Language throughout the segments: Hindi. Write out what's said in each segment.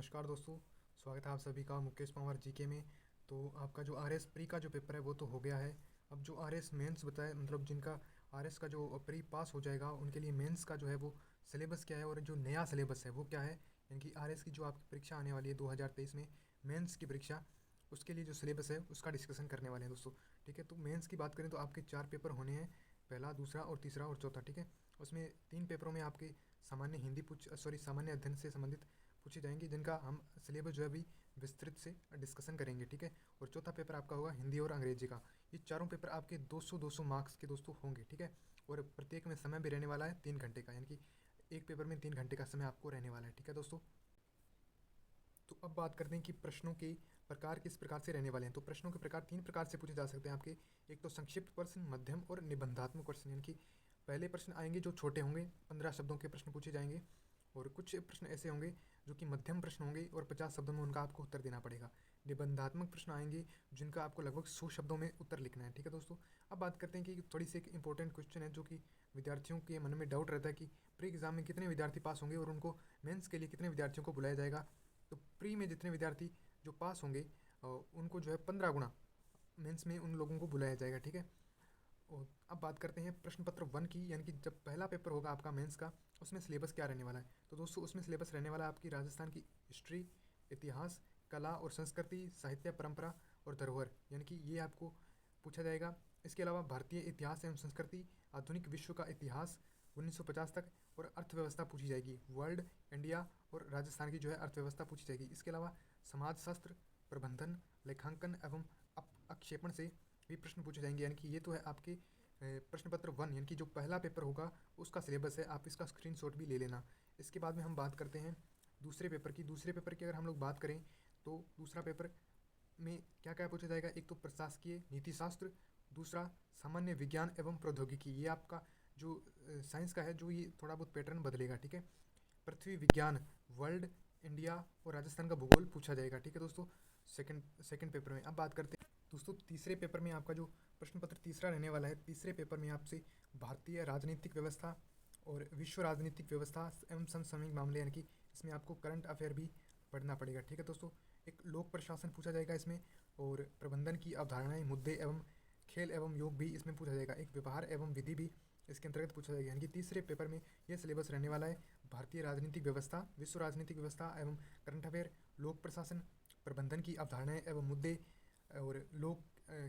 नमस्कार दोस्तों। स्वागत है आप सभी का मुकेश पंवार जीके में। तो आपका जो आरएस प्री का जो पेपर है वो तो हो गया है। अब जो आरएस मेंस बताए मतलब जिनका आरएस का जो प्री पास हो जाएगा उनके लिए मेंस का जो है वो सिलेबस क्या है और जो नया सिलेबस है वो क्या है, यानी कि आरएस की जो आपकी परीक्षा आने वाली है 2023 में मेंस की परीक्षा, उसके लिए जो सिलेबस है उसका डिस्कशन करने वाले हैं दोस्तों। ठीक है, तो मेंस की बात करें तो आपके 4 पेपर होने हैं, पहला, दूसरा और तीसरा और चौथा। ठीक है, उसमें 3 पेपरों में आपके सामान्य हिंदी सामान्य अध्ययन से संबंधित पूछे जाएंगे, जिनका हम सिलेबस जो है अभी विस्तृत से डिस्कशन करेंगे। ठीक है, और चौथा पेपर आपका होगा हिंदी और अंग्रेजी का। ये चारों पेपर आपके 200-200 मार्क्स के दोस्तों होंगे। ठीक है, और प्रत्येक में समय भी रहने वाला है 3 घंटे का, यानी कि एक पेपर में 3 घंटे का समय आपको रहने वाला है। ठीक है दोस्तों, तो अब बात करते हैं कि प्रश्नों के प्रकार किस प्रकार से रहने वाले हैं। तो प्रश्नों के प्रकार 3 प्रकार से पूछे जा सकते हैं आपके। एक तो संक्षिप्त प्रश्न, मध्यम और निबंधात्मक प्रश्न, यानी कि पहले प्रश्न आएंगे जो छोटे होंगे, 15 शब्दों के प्रश्न पूछे जाएंगे, और कुछ प्रश्न ऐसे होंगे जो कि मध्यम प्रश्न होंगे और 50 शब्दों में उनका आपको उत्तर देना पड़ेगा। निबंधात्मक प्रश्न आएंगे जिनका आपको लगभग 100 शब्दों में उत्तर लिखना है। ठीक है दोस्तों, अब बात करते हैं कि थोड़ी सी एक इंपॉर्टेंट क्वेश्चन है जो कि विद्यार्थियों के मन में डाउट रहता है कि प्री एग्जाम में कितने विद्यार्थी पास होंगे और उनको मेंस के लिए कितने विद्यार्थियों को बुलाया जाएगा। तो प्री में जितने विद्यार्थी जो पास होंगे उनको जो है 15 गुना मेंस में उन लोगों को बुलाया जाएगा। ठीक है, और अब बात करते हैं प्रश्न पत्र 1 की, यानी कि जब पहला पेपर होगा आपका मेंस का, उसमें सिलेबस क्या रहने वाला है। तो दोस्तों उसमें सिलेबस रहने वाला है आपकी राजस्थान की हिस्ट्री, इतिहास, कला और संस्कृति, साहित्य, परंपरा और धरोहर, यानी कि ये आपको पूछा जाएगा। इसके अलावा भारतीय इतिहास एवं संस्कृति, आधुनिक विश्व का इतिहास 1950 तक, और अर्थव्यवस्था पूछी जाएगी, वर्ल्ड, इंडिया और राजस्थान की जो है अर्थव्यवस्था पूछी जाएगी। इसके अलावा समाजशास्त्र, प्रबंधन, लेखांकन एवं अक्षेपण से भी प्रश्न पूछे जाएंगे, यानी कि ये तो है आपके प्रश्न पत्र 1, यानी कि जो पहला पेपर होगा उसका सिलेबस है, आप इसका स्क्रीनशॉट भी ले लेना। इसके बाद में हम बात करते हैं दूसरे पेपर की। दूसरे पेपर की अगर हम लोग बात करें तो दूसरा पेपर में क्या क्या पूछा जाएगा। एक तो प्रशासकीय नीति शास्त्र, दूसरा सामान्य विज्ञान एवं प्रौद्योगिकी, ये आपका जो साइंस का है, जो ये थोड़ा बहुत पैटर्न बदलेगा। ठीक है, पृथ्वी विज्ञान, वर्ल्ड, इंडिया और राजस्थान का भूगोल पूछा जाएगा। ठीक है दोस्तों, सेकंड सेकंड पेपर में। अब बात करते हैं दोस्तों तीसरे पेपर में। आपका जो प्रश्न पत्र तीसरा रहने वाला है, तीसरे पेपर में आपसे भारतीय राजनीतिक व्यवस्था और विश्व राजनीतिक व्यवस्था एवं समसामयिक मामले, यानी कि इसमें आपको करंट अफेयर भी पढ़ना पड़ेगा। ठीक है दोस्तों, एक लोक प्रशासन पूछा जाएगा इसमें, और प्रबंधन की अवधारणाएं, मुद्दे एवं खेल एवं योग भी इसमें पूछा जाएगा। एक व्यवहार एवं विधि भी इसके अंतर्गत पूछा जाएगा, यानी कि तीसरे पेपर में यह सिलेबस रहने वाला है। भारतीय राजनीतिक व्यवस्था, विश्व राजनीतिक व्यवस्था एवं करंट अफेयर, लोक प्रशासन, प्रबंधन की अवधारणाएं एवं मुद्दे, और लोक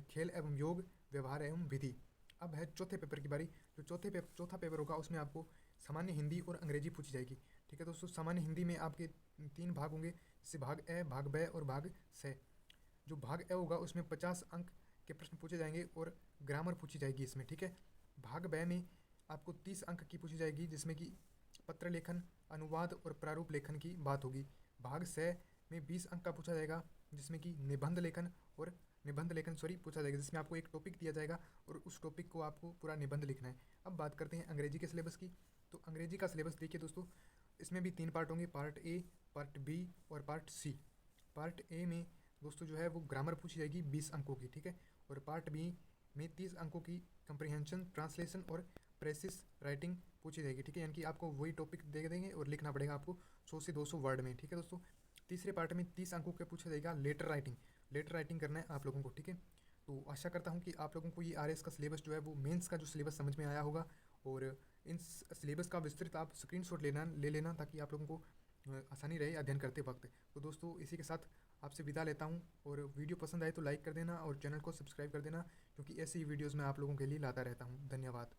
खेल एवं योग, व्यवहार एवं विधि। अब है चौथे पेपर की बारी। जो चौथा पेपर होगा उसमें आपको सामान्य हिंदी और अंग्रेजी पूछी जाएगी। ठीक है दोस्तों, सामान्य हिंदी में आपके 3 भाग होंगे, जैसे भाग ए, भाग ब और भाग स। जो भाग ए होगा उसमें 50 अंक के प्रश्न पूछे जाएंगे और ग्रामर पूछी जाएगी इसमें। ठीक है, भाग ब में आपको 30 अंक की पूछी जाएगी, जिसमें कि पत्र लेखन, अनुवाद और प्रारूप लेखन की बात होगी। भाग स में 20 अंक का पूछा जाएगा, जिसमें कि निबंध लेखन पूछा जाएगा, जिसमें आपको एक टॉपिक दिया जाएगा और उस टॉपिक को आपको पूरा निबंध लिखना है। अब बात करते हैं अंग्रेजी के सिलेबस की। तो अंग्रेजी का सिलेबस देखिए दोस्तों, इसमें भी 3 पार्ट होंगे, पार्ट ए, पार्ट बी और पार्ट सी। पार्ट ए में दोस्तों जो है वो ग्रामर पूछी जाएगी 20 अंकों की। ठीक है, और पार्ट बी में 30 अंकों की कंप्रीहेंशन, ट्रांसलेशन और प्रेसिस राइटिंग पूछी जाएगी। ठीक है, यानी कि आपको वही टॉपिक दे देंगे और लिखना पड़ेगा आपको 100 से 200 वर्ड में। ठीक है दोस्तों, तीसरे पार्ट में 30 अंकों का पूछा जाएगा लेटर राइटिंग करना है आप लोगों को। ठीक है, तो आशा करता हूँ कि आप लोगों को ये आरएस का सिलेबस जो है वो मेंस का जो सिलेबस समझ में आया होगा, और इन सिलेबस का विस्तृत आप स्क्रीनशॉट ले लेना, ताकि आप लोगों को आसानी रहे अध्ययन करते वक्त। तो दोस्तों इसी के साथ आपसे विदा लेता हूँ, और वीडियो पसंद आए तो लाइक कर देना और चैनल को सब्सक्राइब कर देना, क्योंकि ऐसी ही वीडियोज़ मैं आप लोगों के लिए लाता रहता हूँ। धन्यवाद।